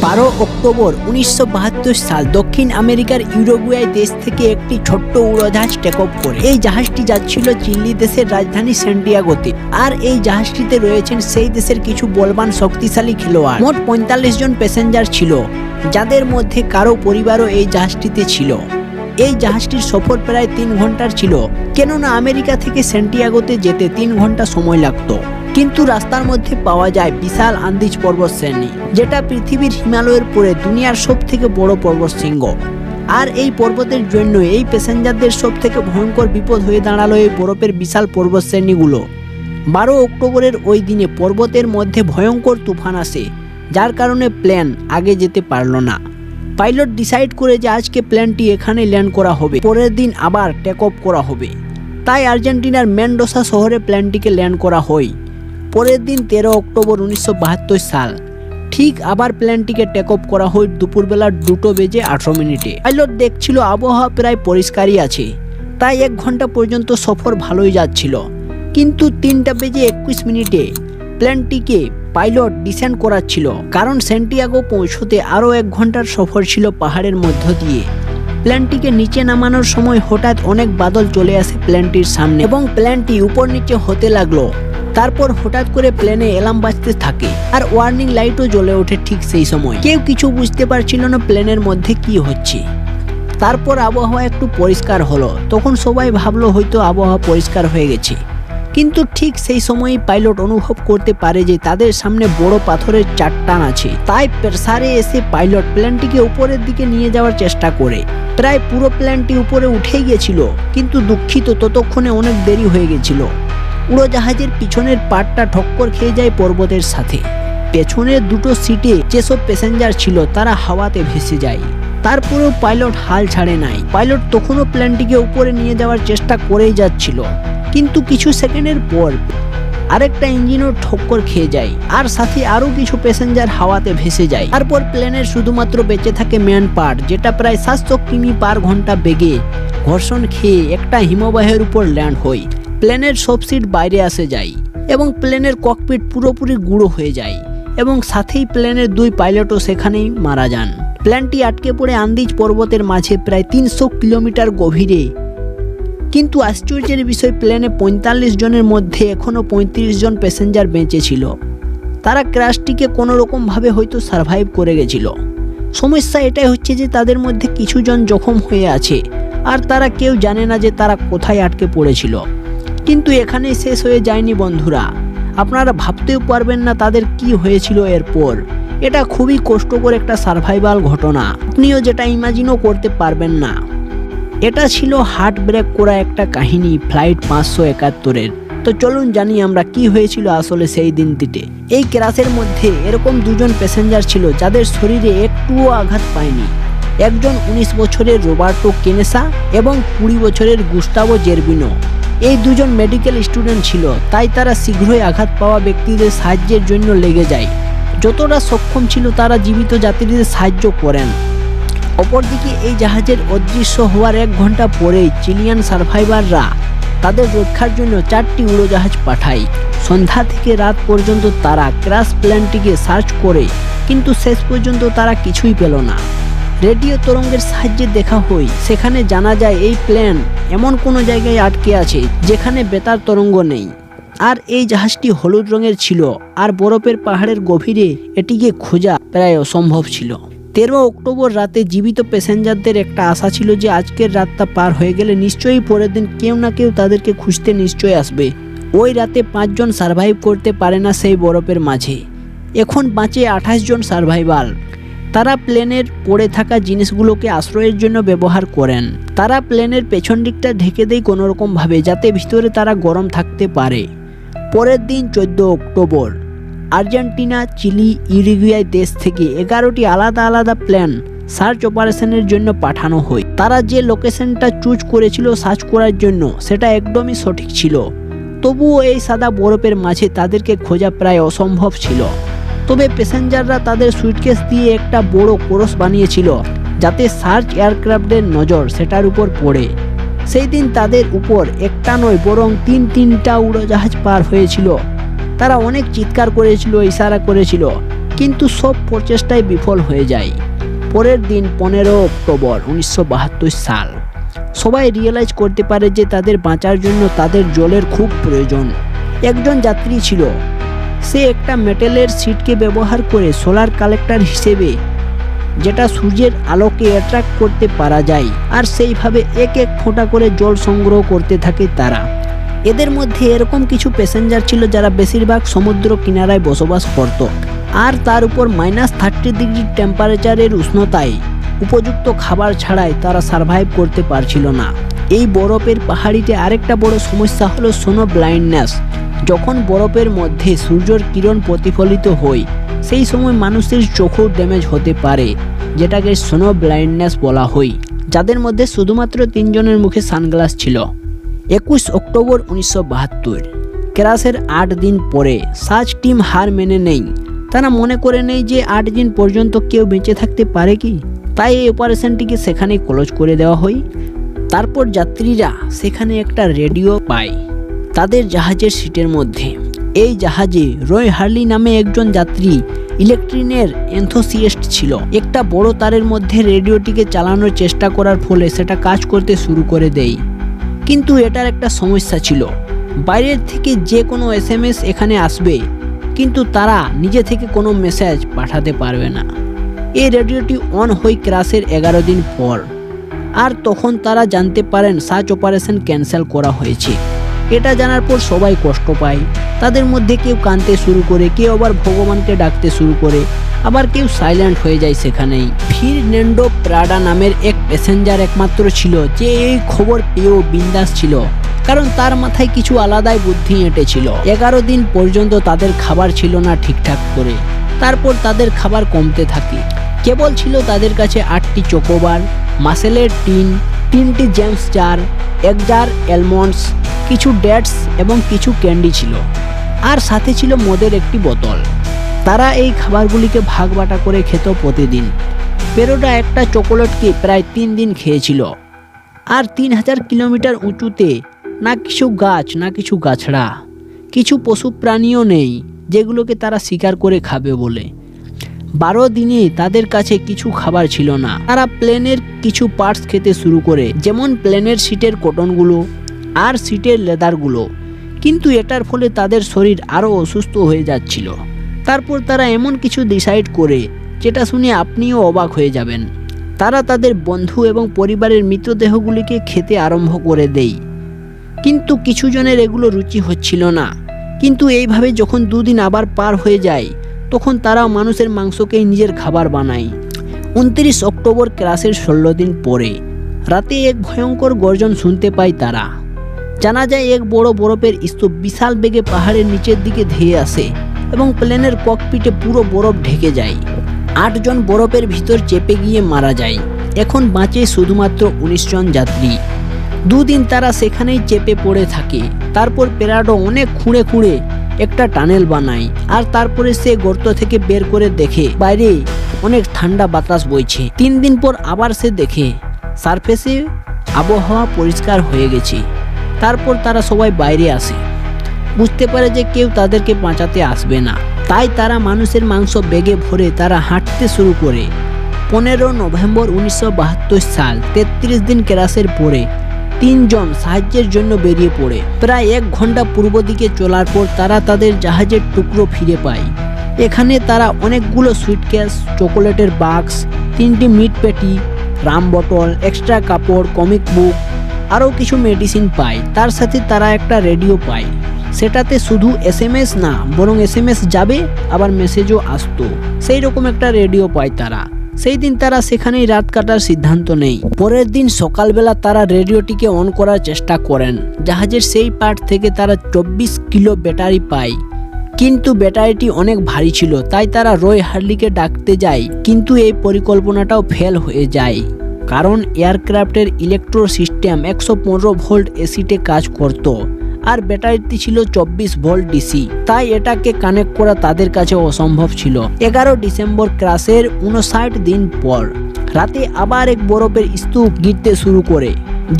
12 October 1972 সাল দক্ষিণ আমেরিকার ইউরুগুয়াই দেশ থেকে একটি ছোট্ট উড়োজাহাজ টেক অফ করে। এই জাহাজটি যাচ্ছিল চিলি দেশের রাজধানী সান্টিয়াগোতে। আর এই জাহাজটিতে রয়েছেন সেই দেশের কিছু বলবান শক্তিশালী খেলোয়াড়। মোট 45 জন প্যাসেঞ্জার ছিল, যাদের মধ্যে কারো পরিবারও এই জাহাজটিতে ছিল। এই জাহাজটির সফর প্রায় 3 ঘন্টার ছিল, কেননা আমেরিকা থেকে সান্টিয়াগোতে যেতে 3 ঘন্টা সময় লাগতো। কিন্তু রাস্তার মধ্যে পাওয়া যায় বিশাল আন্দিজ পর্বত শ্রেণী, যেটা পৃথিবীর হিমালয়ের পরে দুনিয়ার সব থেকে বড় পর্বত শৃঙ্গ। আর এই পর্বতের জন্য এই প্যাসেঞ্জারদের সব থেকে ভয়ঙ্কর বিপদ হয়ে দাঁড়ালো এই বরফের বিশাল পর্বত শ্রেণীগুলো। 12 অক্টোবরের ওই দিনে পর্বতের মধ্যে ভয়ঙ্কর তুফান আসে, যার কারণে প্লেন আগে যেতে পারলো না। পাইলট ডিসাইড করে যে আজকে প্লেনটি এখানে ল্যান্ড করা হবে, পরের দিন আবার টেক অফ করা হবে। তাই আর্জেন্টিনার মেন্ডোসা শহরে প্লেনটিকে ল্যান্ড করা হয়। পরের দিন 13 অক্টোবর 1972 সাল ঠিক আবার প্লেনটিকে টেক অফ করা হয় দুপুরবেলা 2:18। পাইলট দেখছিল আবহাওয়া প্রায় পরিষ্কারই আছে, তাই 1 ঘন্টা পর্যন্ত সফর ভালোই যাচ্ছিল। কিন্তু 3:21 প্লেনটিকে পাইলট ডিসেন্ড করাচ্ছিল, কারণ সান্টিয়াগো পৌঁছতে আরও 1 ঘন্টার সফর ছিল পাহাড়ের মধ্য দিয়ে। প্লেনটিকে নিচে নামানোর সময় হঠাৎ অনেক বাদল চলে আসে প্লেনটির সামনে এবং প্লেনটি উপর নিচে হতে লাগলো। তারপর হঠাৎ করে প্লেনে অ্যালার্ম বাজতে থাকে আর ওয়ার্নিং লাইটও জ্বলে ওঠে ঠিক সেই সময়। কেউ কিছু বুঝতে পারছিল না প্লেনের মধ্যে কি হচ্ছে। তারপর আবহাওয়া একটু পরিষ্কার হলো, তখন সবাই ভাবলো হয়তো আবহাওয়া পরিষ্কার হয়ে গেছে। কিন্তু ঠিক সেই সময়ই পাইলট অনুভব করতে পারে যে তাদের সামনে বড় পাথরের চাট্টান আছে। তাই প্রেসারে এসে পাইলট প্লেনটিকে উপরের দিকে নিয়ে যাওয়ার চেষ্টা করে। প্রায় পুরো প্লেনটি উপরে উঠেই গেছিল, কিন্তু দুঃখিত ততক্ষণে অনেক দেরি হয়ে গেছিল। উড়োজাহাজের পিছনের পার্টটা ঠক্কর খেয়ে যায় পর্বতের সাথে। পেছনের দুটো সিটে যেসব প্যাসেঞ্জার ছিল তারা হাওয়াতে ভেসে যায়। তারপরেও পাইলট হাল ছাড়ে নাই। পাইলট তখনও প্লেনটিকে উপরে নিয়ে যাওয়ার চেষ্টা করেই যাচ্ছিল, কিন্তু কিছু সেকেন্ডের পর আরেকটা ইঞ্জিনও ঠক্কর খেয়ে যায়, আর সাথে আরও কিছু প্যাসেঞ্জার হাওয়াতে ভেসে যায়। তারপর প্লেনের শুধুমাত্র বেঁচে থাকে মেন পার্ট, যেটা প্রায় 700 কিমি/ঘন্টা বেগে ঘর্ষণ খেয়ে একটা হিমবাহের উপর ল্যান্ড হয়। প্লেনের সব সিট বাইরে আসে যায় এবং প্লেনের ককপিট পুরোপুরি গুঁড়ো হয়ে যায়, এবং সাথেই প্লেনের 2 পাইলটও সেখানেই মারা যান। প্লেনটি আটকে পড়ে আন্দিজ পর্বতের মাঝে প্রায় 300 কিলোমিটার গভীরে। কিন্তু আশ্চর্যের বিষয়, প্লেনে 45 জনের মধ্যে এখনও 35 জন প্যাসেঞ্জার বেঁচে ছিল। তারা ক্র্যাশটিকে কোনো রকমভাবে হয়তো সার্ভাইভ করে গেছিল। সমস্যা এটাই হচ্ছে যে তাদের মধ্যে কিছু জন জখম হয়ে আছে, আর তারা কেউ জানে না যে তারা কোথায় আটকে পড়েছিল। কিন্তু এখানেই শেষ হয়ে যায়নি বন্ধুরা। আপনারা ভাবতেও পারবেন না তাদের কি হয়েছিল এরপর। এটা খুবই কষ্টকর একটা সার্ভাইভাল ঘটনা, আপনিও যেটা ইমাজিনও করতে পারবেন না। এটা ছিল হার্ট ব্রেক করা একটা কাহিনী ফ্লাইট 571-এর। তো চলুন জানি আমরা কি হয়েছিল আসলে সেই দিনটিতে। এই ক্র্যাশের মধ্যে এরকম 2 জন প্যাসেঞ্জার ছিল যাদের শরীরে একটুও আঘাত পায়নি। একজন 19 বছরের রবার্টো কেনেসা এবং 20 বছরের গুস্তাভো জেরবিনো। এই 2 জন মেডিকেল স্টুডেন্ট ছিল, তাই তারা শীঘ্রই আঘাত পাওয়া ব্যক্তিদের সাহায্যের জন্য লেগে যায়। যতটা সক্ষম ছিল তারা জীবিত যাত্রীদের সাহায্য করেন। অপরদিকে এই জাহাজের অদৃশ্য হওয়ার 1 ঘন্টা পরেই চিলিয়ান সার্ভাইভাররা তাদের রক্ষার জন্য 4টি উড়োজাহাজ পাঠায়। সন্ধ্যা থেকে রাত পর্যন্ত তারা ক্র্যাশ প্লেনটিকে সার্চ করে, কিন্তু শেষ পর্যন্ত তারা কিছুই পেল না। রেডিও তরঙ্গের সাহায্যে দেখা হয়, সেখানে জানা যায় এই প্লেন এমন কোনো জায়গায় আটকে আছে যেখানে বেতার তরঙ্গ নেই। আর এই জাহাজটি হলুদ রঙের ছিল, আর বরফের পাহাড়ের গভীরে এটিকে খোঁজা প্রায় অসম্ভব ছিল। 13 অক্টোবর রাতে জীবিত প্যাসেঞ্জারদের একটা আশা ছিল যে আজকের রাতটা পার হয়ে গেলে নিশ্চয়ই পরের দিন কেউ না কেউ তাদেরকে খুঁজতে নিশ্চয়ই আসবে। ওই রাতে 5 জন সার্ভাইভ করতে পারে না সেই বরফের মাঝে। এখন বাঁচে 28 জন সার্ভাইভাল। তারা প্লেনের পড়ে থাকা জিনিসগুলোকে আশ্রয়ের জন্য ব্যবহার করেন। তারা প্লেনের পেছন দিকটা ঢেকে দেয় কোনোরকমভাবে, যাতে ভিতরে তারা গরম থাকতে পারে। পরের দিন 14 অক্টোবর আর্জেন্টিনা, চিলি, ইউরুগুয়াই দেশ থেকে 11টি আলাদা আলাদা প্লেন সার্চ অপারেশনের জন্য পাঠানো হয়। তারা যে লোকেশনটা চুজ করেছিল সার্চ করার জন্য সেটা একদমই সঠিক ছিল। তবুও এই সাদা বরফের মাঝে তাদেরকে খোঁজা প্রায় অসম্ভব ছিল। তবে প্যাসেঞ্জাররা তাদের সুটকেস দিয়ে একটা বড় ক্রস বানিয়েছিল, যাতে সার্চ এয়ারক্রাফটের নজর সেটার উপর পড়ে। সেই দিন তাদের উপর একটা নয় বরং 3টা উড়োজাহাজ পার হয়েছিল। তারা অনেক চিৎকার করেছিল, ইশারা করেছিল, কিন্তু সব প্রচেষ্টায় বিফল হয়ে যায়। পরের দিন 15 অক্টোবর 1972 সাল সবাই রিয়েলাইজ করতে পারে যে তাদের বাঁচার জন্য তাদের জলের খুব প্রয়োজন। একজন যাত্রী ছিল, সে একটা মেটালের সিটকে ব্যবহার করে সোলার কালেক্টর হিসেবে, যেটা সূর্যের আলোকে অ্যাট্রাক্ট করতে পারা যায়, আর সেইভাবে এক এক ফোঁটা করে জল সংগ্রহ করতে থাকে তারা। এদের মধ্যে এরকম কিছু প্যাসেঞ্জার ছিল যারা বেশিরভাগ সমুদ্র কিনারায় বসবাস করত, আর তার উপর -30 ডিগ্রি টেম্পারেচারের উষ্ণতায় উপযুক্ত খাবার ছাড়াই তারা সার্ভাইভ করতে পারছিল না। এই বরফের পাহাড়িতে আরেকটা বড় সমস্যা হলো স্নো ব্লাইন্ডনেস। যখন বরফের মধ্যে সূর্যের কিরণ প্রতিফলিত হয় সেই সময় মানুষের চোখও ড্যামেজ হতে পারে, যেটাকে স্নো ব্লাইন্ডনেস বলা হয়। যাদের মধ্যে শুধুমাত্র 3 জনের মুখে সানগ্লাস ছিল। 21 অক্টোবর 1972 ক্র্যাশের 8 দিন পরে সার্চ টিম হার মেনে নেই। তারা মনে করে নেই যে 8 দিন পর্যন্ত কেউ বেঁচে থাকতে পারে কি, তাই এই অপারেশনটিকে সেখানেই ক্লোজ করে দেওয়া হয়। তারপর যাত্রীরা সেখানে একটা রেডিও পায় তাদের জাহাজের সিটের মধ্যে। এই জাহাজে রয় হার্লি নামে একজন যাত্রী ইলেকট্রিনের এনথুসিয়াস্ট ছিল। একটা বড় তারের মধ্যে রেডিওটিকে চালানোর চেষ্টা করার ফলে সেটা কাজ করতে শুরু করে দেয়। কিন্তু এটার একটা সমস্যা ছিল, বাইরের থেকে যে কোনো SMS এখানে আসবে, কিন্তু তারা নিজে থেকে কোনো মেসেজ পাঠাতে পারবে না। এই রেডিওটি অন হয় ক্র্যাশের 11 দিন পর, আর তখন তারা জানতে পারেন সার্চ অপারেশন ক্যান্সেল করা হয়েছে। এটা জানার পর সবাই কষ্ট পায়। তাদের মধ্যে কেউ কাঁদতে শুরু করে, কেউ আবার ভগবানকে ডাকতে শুরু করে, আবার কেউ সাইলেন্ট হয়ে যায় সেখানেই। ফিরনেন্ডো প্রাডা নামের এক প্যাসেঞ্জার একমাত্র ছিল যে এই খবর পেয়েও বিন্দাস ছিল, কারণ তার মাথায় কিছু আলাদাই বুদ্ধি এঁটেছিল। 11 দিন পর্যন্ত তাদের খাবার ছিল না ঠিকঠাক করে। তারপর তাদের খাবার কমতে থাকে। কেবল ছিল তাদের কাছে 8টি চকোবার, মাসেলের টিন, 3টি জেমস জার, 1 জার অ্যালমন্ডস, কিছু ডেটস এবং কিছু ক্যান্ডি ছিল, আর সাথে ছিল মদের একটি বোতল। তারা এই খাবারগুলিকে ভাগ বাটা করে খেত প্রতিদিন। পেরোটা একটা চকোলেটকে প্রায় 3 দিন খেয়েছিল। আর 3000 কিলোমিটার উঁচুতে না কিছু গাছ, না কিছু গাছড়া, কিছু পশু প্রাণীও নেই যেগুলোকে তারা শিকার করে খাবে বলে। 12 দিনে তাদের কাছে কিছু খাবার ছিল না। তারা প্লেনের কিছু পার্টস খেতে শুরু করে, যেমন প্লেনের সিটের কটনগুলো আর সিটের লেদারগুলো, কিন্তু এটার ফলে তাদের শরীর আরও অসুস্থ হয়ে যাচ্ছিল। তারপর তারা এমন কিছু ডিসাইড করে যেটা শুনে আপনিও অবাক হয়ে যাবেন। তারা তাদের বন্ধু এবং পরিবারের মৃতদেহগুলিকে খেতে আরম্ভ করে দেয়, কিন্তু কিছু জনের এগুলো রুচি হচ্ছিল না। কিন্তু এইভাবে যখন 2 দিন আবার পার হয়ে যায়, তখন তারা মানুষের মাংসকেই নিজের খাবার বানায়। 29 অক্টোবর ক্র্যাশের 16 দিন পরে রাতে এক ভয়ঙ্কর গর্জন শুনতে পায় তারা। জানা যায় এক বড় বরফের স্তূপ বিশাল বেগে পাহাড়ের নিচের দিকে ধেয়ে আসে এবং প্লেনের ককপিটে পুরো বরফ ঢেকে যায়। 8 জন বরফের ভিতর চেপে গিয়ে মারা যায়। এখন বাঁচে শুধুমাত্র 19 জন যাত্রী। 2 দিন তারা সেখানেই চেপে পড়ে থাকে। তারপর প্যারাডো অনেক খুঁড়ে খুঁড়ে একটা টানেল বানায়, আর তারপরে সে গর্ত থেকে বের করে দেখে বাইরে অনেক ঠান্ডা বাতাস বইছে। 3 দিন পর আবার সে দেখে সারফেসে আবহাওয়া পরিষ্কার হয়ে গেছে। তারপর তারা সবাই বাইরে আসে, বুঝতে পারে যে কেউ তাদেরকে বাঁচাতে আসবে না। তাই তারা মানুষের মাংস ব্যাগে ভরে তারা হাঁটতে শুরু করে। 15 নভেম্বর 1972 সাল 33 দিন ক্র্যাশের পরে 3 জন সাহায্যের জন্য বেরিয়ে পড়ে। প্রায় 1 ঘন্টা পূর্ব দিকে চলার পর তারা তাদের জাহাজের টুকরো ফিরে পায়। এখানে তারা অনেকগুলো সুইটকেস, চকোলেটের বাক্স, 3টি মিট পেটি, রাম বোতল, এক্সট্রা কাপড়, কমিক বুক, আরও কিছু মেডিসিন পায়। তার সাথে তারা একটা রেডিও পায়। সেটাতে শুধু SMS না, বরং SMS যাবে আবার মেসেজও আসতো, সেই রকম একটা রেডিও পায় তারা। সেই দিন তারা সেখানেই রাত কাটার সিদ্ধান্ত নেয়। পরের দিন সকালবেলা তারা রেডিওটিকে অন করার চেষ্টা করেন। জাহাজের সেই পার্ট থেকে তারা 24 কিলো ব্যাটারি পায়, কিন্তু ব্যাটারিটি অনেক ভারী ছিল। তাই তারা রয় হার্লিকে ডাকতে যায়, কিন্তু এই পরিকল্পনাটাও ফেল হয়ে যায়, কারণ এয়ারক্রাফটের ইলেকট্রো সিস্টেম 115 ভোল্ট এসিতে কাজ করত, আর ব্যাটারিটি ছিল 24 ভোল্ট ডিসি। তাই এটাকে কানেক্ট করা তাদের কাছে অসম্ভব ছিল। 11 ডিসেম্বর ক্র্যাশের 59 দিন পর রাতে আবার এক বরফের স্তূপ গিরতে শুরু করে,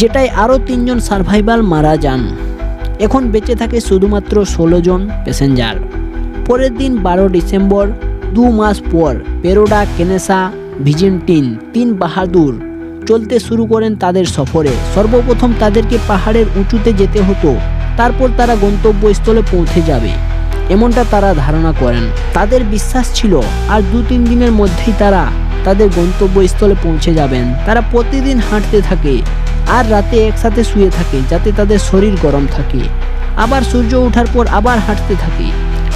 যেটায় আরও 3 জন সার্ভাইভাল মারা যান। এখন বেঁচে থাকে শুধুমাত্র 16 জন প্যাসেঞ্জার। পরের দিন 12 ডিসেম্বর 2 মাস পর পেরোডা, কেনেসা, ভিজেন্টিন 3 বাহাদুর চলতে শুরু করেন তাদের সফরে। সর্বপ্রথম তাদেরকে পাহাড়ের উঁচুতে যেতে হতো, তারপর তারা গন্তব্যস্থলে পৌঁছে যাবে, এমনটা তারা ধারণা করেন। তাদের বিশ্বাস ছিল আর 2-3 দিনের মধ্যেই তারা তাদের গন্তব্যস্থলে পৌঁছে যাবেন। তারা প্রতিদিন হাঁটতে থাকে আর রাতে একসাথে শুয়ে থাকে যাতে তাদের শরীর গরম থাকে। আবার সূর্য ওঠার পর আবার হাঁটতে থাকে।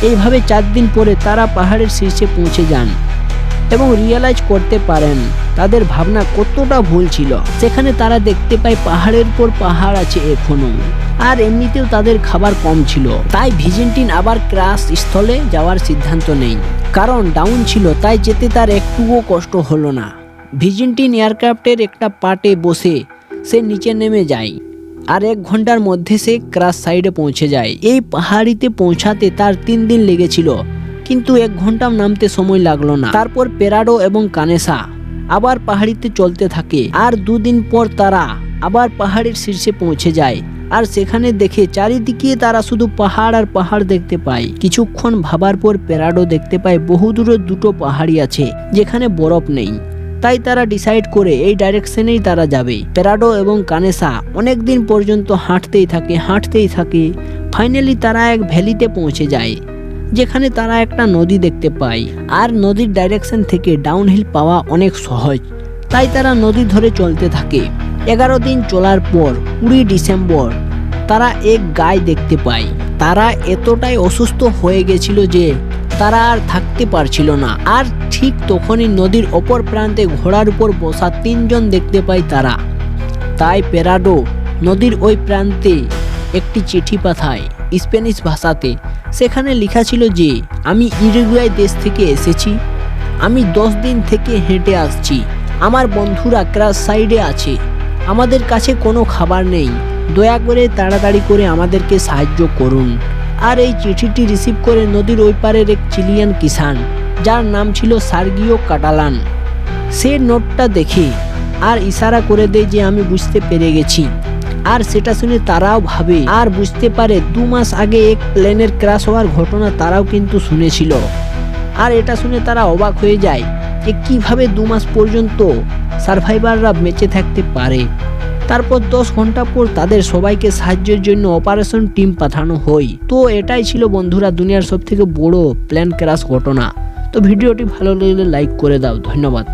এইভাবে 4 দিন পরে তারা পাহাড়ের শীর্ষে পৌঁছে যান এবং রিয়েলাইজ করতে পারেন তাদের ভাবনা কতটা ভুল ছিল। সেখানে তারা দেখতে পায় পাহাড়ের পর পাহাড় আছে এখনো, আর এমনিতেও তাদের খাবার কম ছিল। তাই ভিজেন্টিন আবার ক্রাশ স্থলে যাওয়ার সিদ্ধান্ত নেয়। কারণ ডাউন ছিল, তাই যেতে তার একটুও কষ্ট হলো না। ভিজেন্টিন এয়ারক্রাফটের একটা পার্টে বসে সে নিচে নেমে যায় আর 1 ঘন্টার মধ্যে সে ক্রাশ সাইডে পৌঁছে যায়। এই পাহাড়িতে পৌঁছাতে তার 3 দিন লেগেছিল, কিন্তু 1 ঘন্টাও নামতে সময় লাগলো না। তারপর পেরাডো এবং কানেসা আবার পাহাড়িতে চলতে থাকে আর 2 দিন পর তারা আবার পাহাড়ের শীর্ষে পৌঁছে যায়। আর সেখানে দেখে চারিদিকে তারা শুধু পাহাড় আর পাহাড় দেখতে পায়। কিছুক্ষণ ভাবার পর পেরাডো দেখতে পায় বহু দূরে 2টো পাহাড়ি আছে যেখানে বরফ নেই। তাই তারা ডিসাইড করে এই ডাইরেকশনেই তারা যাবে। পেরাডো এবং কানেসা অনেক দিন পর্যন্ত হাঁটতেই থাকে। ফাইনালি তারা এক ভ্যালিতে পৌঁছে যায় যেখানে তারা একটা নদী দেখতে পায়। আর নদীর ডাইরেকশন থেকে ডাউনহিল পাওয়া অনেক সহজ, তাই তারা নদী ধরে চলতে থাকে। 11 দিন চলার পর 20 ডিসেম্বর তারা এক গায় দেখতে পায়। তারা এতটাই অসুস্থ হয়ে গেছিল যে তারা আর থাকতে পারছিল না। আর ঠিক তখনই নদীর অপর প্রান্তে ঘোড়ার উপর বসা 3 জন দেখতে পায় তারা। তাই পেরাডো নদীর ওই প্রান্তে একটি চিঠি পাঠায় স্প্যানিশ ভাষাতে। সেখানে লেখা ছিল যে আমি ইউরুগুয়াই দেশ থেকে এসেছি, আমি 10 দিন থেকে হেঁটে আসছি, আমার বন্ধুরা ক্রাশ সাইডে আছে, আমাদের কাছে কোনো খাবার নেই, দয়া করে তাড়াতাড়ি করে আমাদেরকে সাহায্য করুন। আর এই চিঠিটি রিসিভ করে নদীর ওই পারের এক চিলিয়ান কিষান যার নাম ছিল সার্গিও কাটালান, সে নোটটা দেখে আর ইশারা করে দেয় যে আমি বুঝতে পেরে গেছি। আর সেটা শুনে তারাও ভাবে আর বুঝতে পারে 2 মাস আগে এক প্লেনের ক্র্যাশ হওয়ার ঘটনা তারাও কিন্তু শুনেছিল। আর এটা শুনে তারা অবাক হয়ে যায় যে কিভাবে 2 মাস পর্যন্ত সার্ভাইভাররা বেঁচে থাকতে পারে। তারপর 10 ঘন্টা পর তাদের সবাইকে সাহায্যের জন্য অপারেশন টিম পাঠানো হয়। তো এটাই ছিল বন্ধুরা দুনিয়ার সবথেকে বড় প্লেন ক্র্যাশ ঘটনা। তো ভিডিওটি ভালো লাগলে লাইক করে দাও। ধন্যবাদ।